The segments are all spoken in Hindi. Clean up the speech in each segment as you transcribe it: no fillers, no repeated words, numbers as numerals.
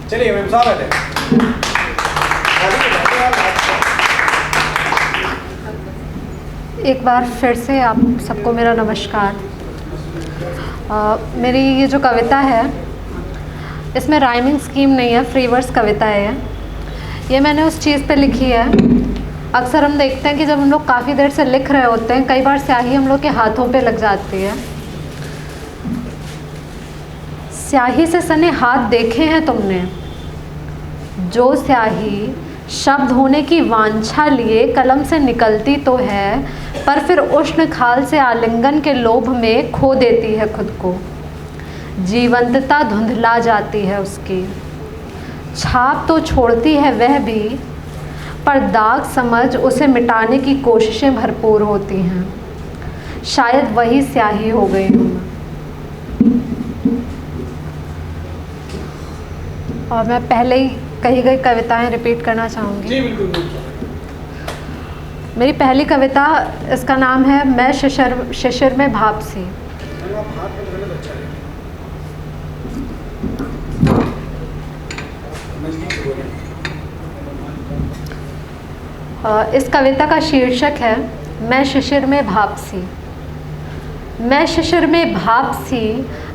चलिए मैम स्वागत है। एक बार फिर से आप सबको मेरा नमस्कार। मेरी ये जो कविता है इसमें राइमिंग स्कीम नहीं है, फ्री वर्स कविता है। ये मैंने उस चीज़ पे लिखी है। अक्सर हम देखते हैं कि जब हम लोग काफ़ी देर से लिख रहे होते हैं, कई बार स्याही हम लोग के हाथों पे लग जाती है। स्याही से सने हाथ देखे हैं तुमने, जो स्याही शब्द होने की वांछा लिए कलम से निकलती तो है, पर फिर उष्ण खाल से आलिंगन के लोभ में खो देती है खुद को। जीवंतता धुंधला जाती है उसकी, छाप तो छोड़ती है वह भी, पर दाग समझ उसे मिटाने की कोशिशें भरपूर होती हैं। शायद वही स्याही हो गई हूँ। और मैं पहले ही कही गई कविताएं रिपीट करना चाहूँगी। जी बिल्कुल। मेरी पहली कविता, इसका नाम है मैं शिशिर में भाप सी। इस कविता का शीर्षक है मैं शिशिर में भाप सी। मैं शिशिर में भाप सी,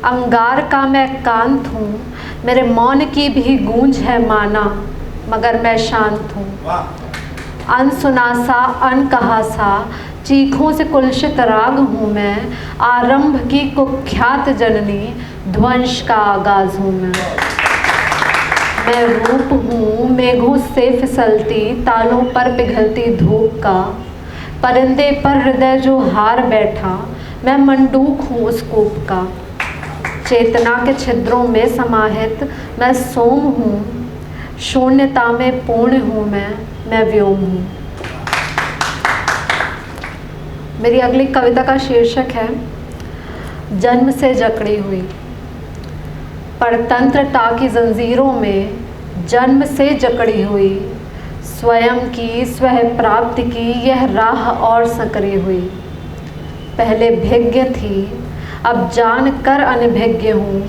अंगार का मैं कांत हूँ, मेरे मौन की भी गूंज है माना, मगर मैं शांत हूँ। अनसुना सा अनकहा सा, चीखों से कुलशित राग हूँ मैं, आरंभ की कुख्यात जननी, ध्वंस का आगाज हूँ मैं रूप हूँ मेघों से फिसलती, तालों पर पिघलती धूप का, परिंदे पर हृदय जो हार बैठा, मैं मंडूक हूँ उस कूप का। चेतना के छिद्रों में समाहित मैं सोम हूँ, शून्यता में पूर्ण हूँ मैं व्योम हूँ। मेरी अगली कविता का शीर्षक है जन्म से जकड़ी हुई। परतंत्रता की जंजीरों में जन्म से जकड़ी हुई, स्वयं की स्वह प्राप्ति की यह राह और संकरी हुई। पहले भिज्ञ थी अब जान कर अनभिज्ञ हूँ,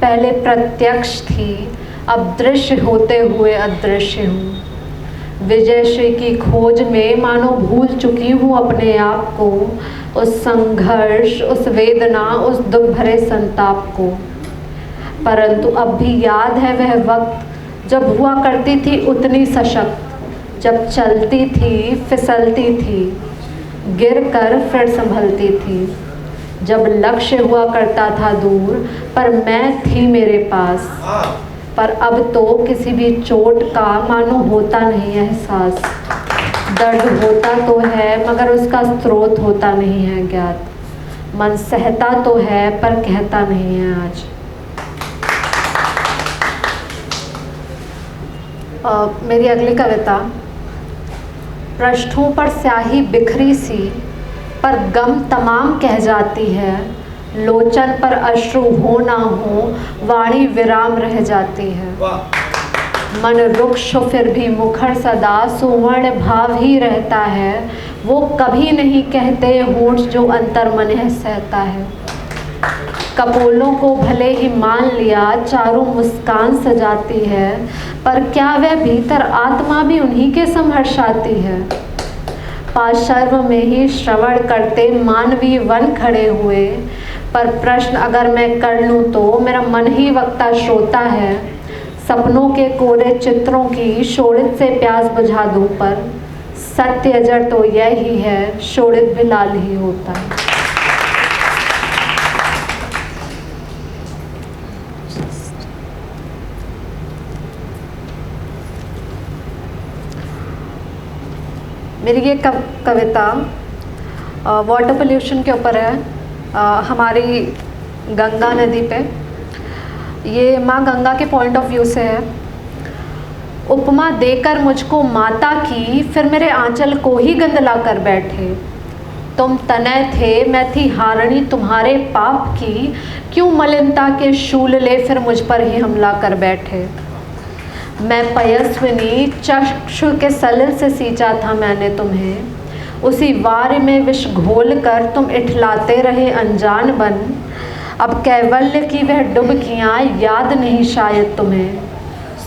पहले प्रत्यक्ष थी अब दृश्य होते हुए अदृश्य हूँ। विजय श्री की खोज में मानो भूल चुकी हूँ अपने आप को, उस संघर्ष, उस वेदना, उस दुख भरे संताप को। परंतु अब भी याद है वह वक्त जब हुआ करती थी उतनी सशक्त, जब चलती थी फिसलती थी, गिर कर फिर संभलती थी, जब लक्ष्य हुआ करता था दूर पर मैं थी मेरे पास। पर अब तो किसी भी चोट का मानो होता नहीं एहसास, दर्द होता तो है मगर उसका स्रोत होता नहीं है ज्ञात, मन सहता तो है पर कहता नहीं है आज। मेरी अगली कविता, पृष्ठों पर स्याही बिखरी सी, पर गम तमाम कह जाती है, लोचन पर अश्रु हो ना हो, वाणी विराम रह जाती है। मन रुक्ष फिर भी मुखर सदा सुवर्ण भाव ही रहता है, वो कभी नहीं कहते होंठ जो अंतर मन है सहता है। कपोलों को भले ही मान लिया चारों मुस्कान सजाती है, पर क्या वह भीतर आत्मा भी उन्हीं के समहर्षाती है। पाशर्व में ही श्रवण करते मानवीय वन खड़े हुए, पर प्रश्न अगर मैं कर लूँ तो मेरा मन ही वक्ता श्रोता है। सपनों के कोरे चित्रों की शोणित से प्यास बुझा दूँ, पर सत्य अजर तो यह ही है, शोणित भी लाल ही होता है। मेरी ये कविता वाटर पोल्यूशन के ऊपर है। हमारी गंगा नदी पे, ये माँ गंगा के पॉइंट ऑफ व्यू से है। उपमा देकर मुझको माता की, फिर मेरे आंचल को ही गंदला कर बैठे। तुम तनय थे मैं थी हारणी तुम्हारे पाप की, क्यों मलिनता के शूल ले फिर मुझ पर ही हमला कर बैठे। मैं पयस्विनी चक्षु के सलिल से सींचा था मैंने तुम्हें, उसी वार में विष घोल कर तुम इठलाते रहे अनजान बन। अब कैवल्य की वह डुबकियाँ याद नहीं शायद तुम्हें।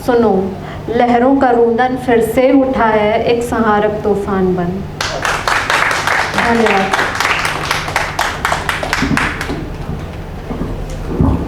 सुनो, लहरों का रुदन फिर से उठा है एक संहारक तूफान बन। धन्यवाद।